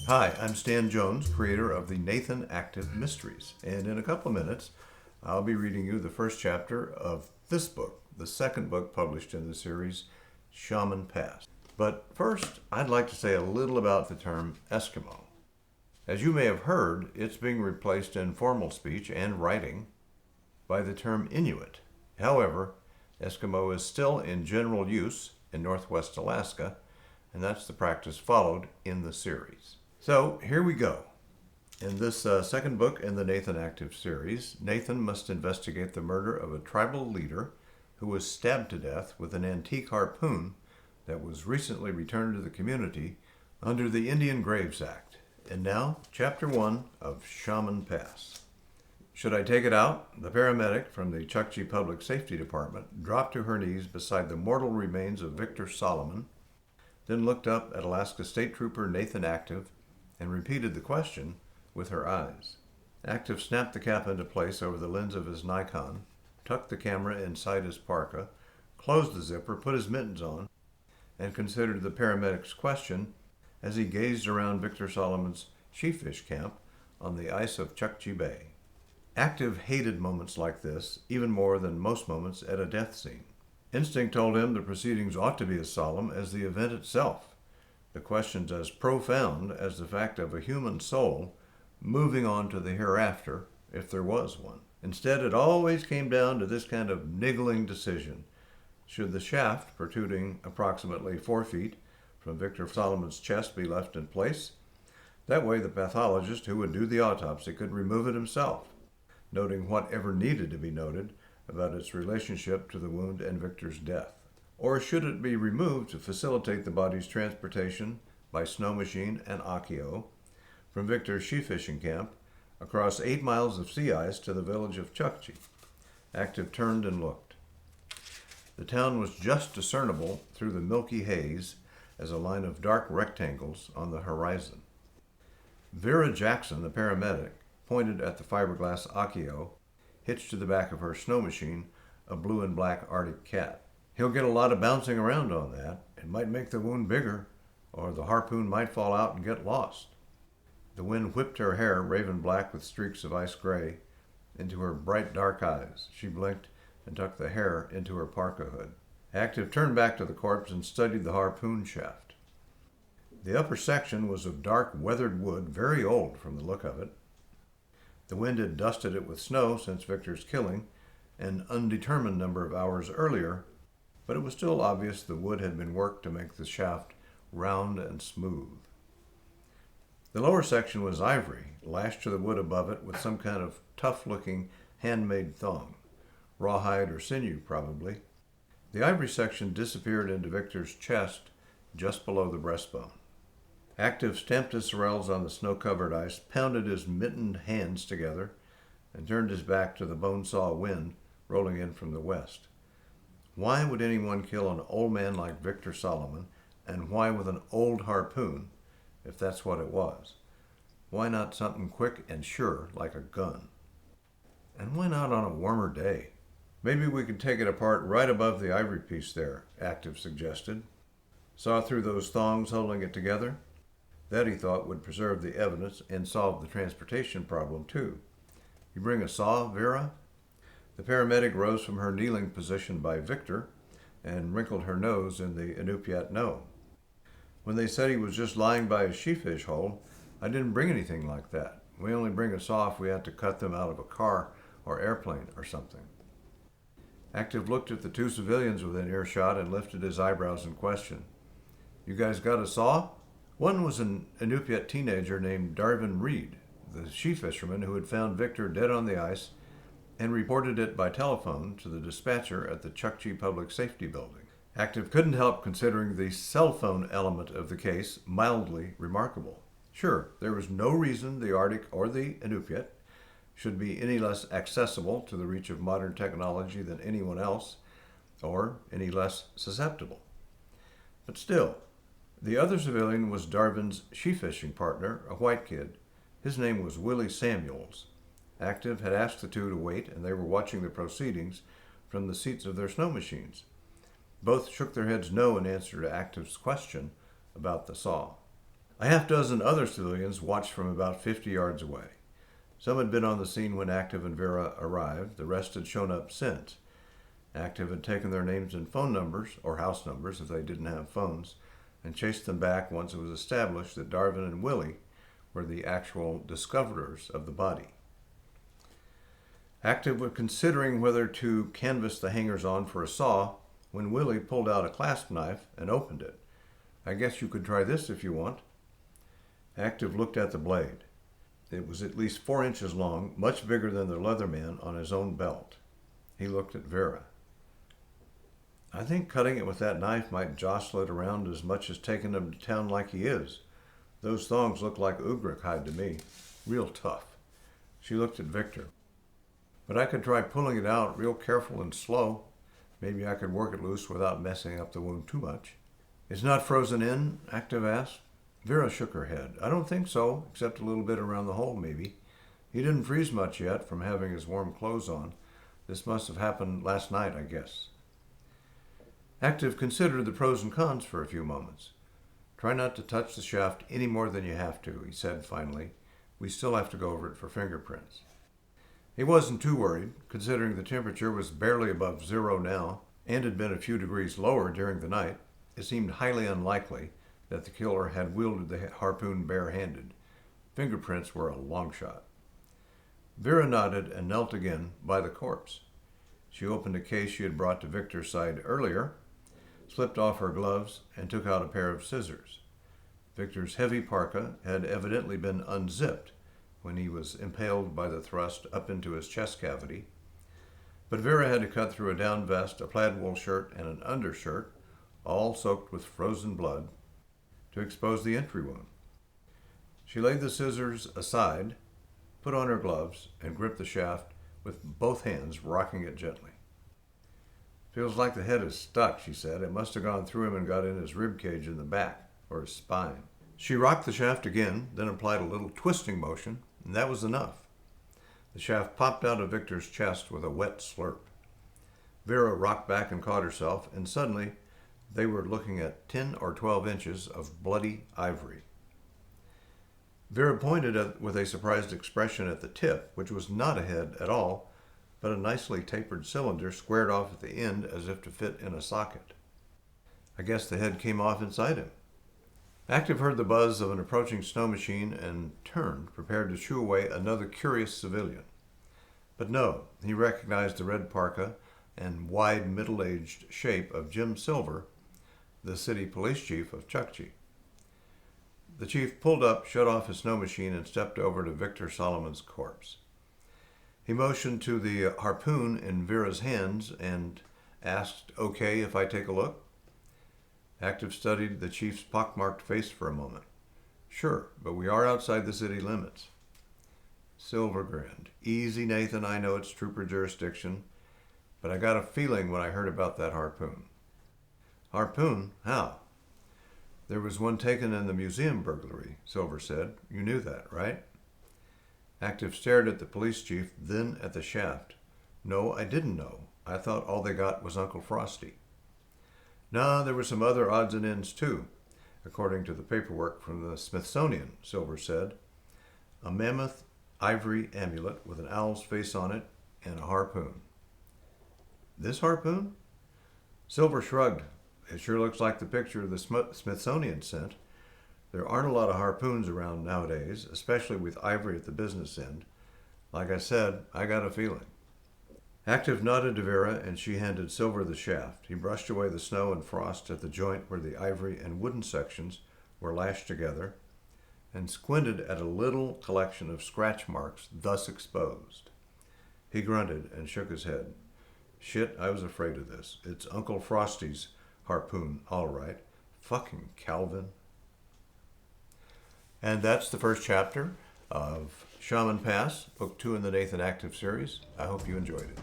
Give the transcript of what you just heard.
Hi, I'm Stan Jones, creator of the Nathan Active Mysteries, and in a couple of minutes, I'll be reading you the first chapter of this book, the second book published in the series, Shaman Pass. But first, I'd like to say a little about the term Eskimo. As you may have heard, it's being replaced in formal speech and writing by the term Inuit. However, Eskimo is still in general use in Northwest Alaska, and that's the practice followed in the series. So here we go. In this second book in the Nathan Active series, Nathan must investigate the murder of a tribal leader who was stabbed to death with an antique harpoon that was recently returned to the community under the Indian Graves Act. And now, Chapter 1 of Shaman Pass. Should I take it out? The paramedic from the Chukchi Public Safety Department dropped to her knees beside the mortal remains of Victor Solomon, then looked up at Alaska State Trooper Nathan Active and repeated the question with her eyes. Active snapped the cap into place over the lens of his Nikon, tucked the camera inside his parka, closed the zipper, put his mittens on, and considered the paramedic's question as he gazed around Victor Solomon's sheepfish camp on the ice of Chukchi Bay. Active hated moments like this even more than most moments at a death scene. Instinct told him the proceedings ought to be as solemn as the event itself, the questions as profound as the fact of a human soul moving on to the hereafter, if there was one. Instead, it always came down to this kind of niggling decision. Should the shaft, protruding approximately 4 feet from Victor Solomon's chest, be left in place? That way the pathologist who would do the autopsy could remove it himself, noting whatever needed to be noted about its relationship to the wound and Victor's death. Or should it be removed to facilitate the body's transportation by snow machine and Akio from Victor's sheepfishing camp across 8 miles of sea ice to the village of Chukchi? Active turned and looked. The town was just discernible through the milky haze as a line of dark rectangles on the horizon. Vera Jackson, the paramedic, pointed at the fiberglass Akio hitched to the back of her snow machine, a blue and black Arctic cat. He'll get a lot of bouncing around on that. It might make the wound bigger, or the harpoon might fall out and get lost. The wind whipped her hair, raven black with streaks of ice gray, into her bright dark eyes. She blinked and tucked the hair into her parka hood. Active turned back to the corpse and studied the harpoon shaft. The upper section was of dark, weathered wood, very old from the look of it. The wind had dusted it with snow since Victor's killing, an undetermined number of hours earlier, but it was still obvious the wood had been worked to make the shaft round and smooth. The lower section was ivory, lashed to the wood above it with some kind of tough-looking handmade thong, rawhide or sinew probably. The ivory section disappeared into Victor's chest just below the breastbone. Active stamped his sorrels on the snow-covered ice, pounded his mittened hands together, and turned his back to the bone-saw wind rolling in from the west. Why would anyone kill an old man like Victor Solomon, and why with an old harpoon, if that's what it was? Why not something quick and sure, like a gun? And why not on a warmer day? Maybe we could take it apart right above the ivory piece there, Active suggested. Saw through those thongs holding it together? That, he thought, would preserve the evidence and solve the transportation problem, too. You bring a saw, Vera? The paramedic rose from her kneeling position by Victor and wrinkled her nose in the Inupiat no. When they said he was just lying by his sheepfish hole, I didn't bring anything like that. We only bring a saw if we had to cut them out of a car or airplane or something. Active looked at the 2 civilians within earshot and lifted his eyebrows in question. You guys got a saw? One was an Inupiat teenager named Darvin Reed, the she-fisherman who had found Victor dead on the ice and reported it by telephone to the dispatcher at the Chukchi Public Safety Building. Active couldn't help considering the cell phone element of the case mildly remarkable. Sure, there was no reason the Arctic or the Inupiat should be any less accessible to the reach of modern technology than anyone else, or any less susceptible. But still, the other civilian was Darvin's she-fishing partner, a white kid. His name was Willie Samuels. Active had asked the 2 to wait, and they were watching the proceedings from the seats of their snow machines. Both shook their heads no in answer to Active's question about the saw. A half dozen other civilians watched from about 50 yards away. Some had been on the scene when Active and Vera arrived. The rest had shown up since. Active had taken their names and phone numbers, or house numbers if they didn't have phones, and chased them back once it was established that Darvin and Willie were the actual discoverers of the body. Active was considering whether to canvas the hangers-on for a saw when Willie pulled out a clasp knife and opened it. "I guess you could try this if you want." Active looked at the blade. It was at least 4 inches long, much bigger than the Leatherman on his own belt. He looked at Vera. "I think cutting it with that knife might jostle it around as much as taking him to town like he is. Those thongs look like ugric hide to me. Real tough." She looked at Victor. "But I could try pulling it out real careful and slow. Maybe I could work it loose without messing up the wound too much." "It's not frozen in?" Active asked. Vera shook her head. "I don't think so, except a little bit around the hole, maybe. He didn't freeze much yet from having his warm clothes on. This must have happened last night, I guess." Active considered the pros and cons for a few moments. "Try not to touch the shaft any more than you have to," he said finally. "We still have to go over it for fingerprints." He wasn't too worried, considering the temperature was barely above zero now and had been a few degrees lower during the night. It seemed highly unlikely that the killer had wielded the harpoon bare-handed. Fingerprints were a long shot. Vera nodded and knelt again by the corpse. She opened a case she had brought to Victor's side earlier, slipped off her gloves, and took out a pair of scissors. Victor's heavy parka had evidently been unzipped when he was impaled by the thrust up into his chest cavity, but Vera had to cut through a down vest, a plaid wool shirt, and an undershirt, all soaked with frozen blood, to expose the entry wound. She laid the scissors aside, put on her gloves, and gripped the shaft with both hands, rocking it gently. "Feels like the head is stuck," she said. "It must have gone through him and got in his rib cage in the back, or his spine." She rocked the shaft again, then applied a little twisting motion, and that was enough. The shaft popped out of Victor's chest with a wet slurp. Vera rocked back and caught herself, and suddenly they were looking at 10 or 12 inches of bloody ivory. Vera pointed with a surprised expression at the tip, which was not a head at all, but a nicely tapered cylinder squared off at the end as if to fit in a socket. "I guess the head came off inside him." Active heard the buzz of an approaching snow machine and turned, prepared to shoo away another curious civilian. But no, he recognized the red parka and wide middle-aged shape of Jim Silver, the city police chief of Chukchi. The chief pulled up, shut off his snow machine, and stepped over to Victor Solomon's corpse. He motioned to the harpoon in Vera's hands and asked, "Okay if I take a look?" Active studied the chief's pockmarked face for a moment. "Sure, but we are outside the city limits." Silver grinned. "Easy, Nathan, I know it's trooper jurisdiction, but I got a feeling when I heard about that harpoon." "Harpoon? How?" "There was one taken in the museum burglary," Silver said. "You knew that, right?" Active stared at the police chief, then at the shaft. "No, I didn't know. I thought all they got was Uncle Frosty." "No, there were some other odds and ends, too, according to the paperwork from the Smithsonian," Silver said. "A mammoth ivory amulet with an owl's face on it and a harpoon." "This harpoon?" Silver shrugged. "It sure looks like the picture the Smithsonian sent. There aren't a lot of harpoons around nowadays, especially with ivory at the business end. Like I said, I got a feeling." Active nodded to Vera, and she handed Silver the shaft. He brushed away the snow and frost at the joint where the ivory and wooden sections were lashed together, and squinted at a little collection of scratch marks thus exposed. He grunted and shook his head. "Shit, I was afraid of this. It's Uncle Frosty's harpoon, all right. Fucking Calvin." And that's the first chapter of Shaman Pass, Book 2 in the Nathan Active series. I hope you enjoyed it.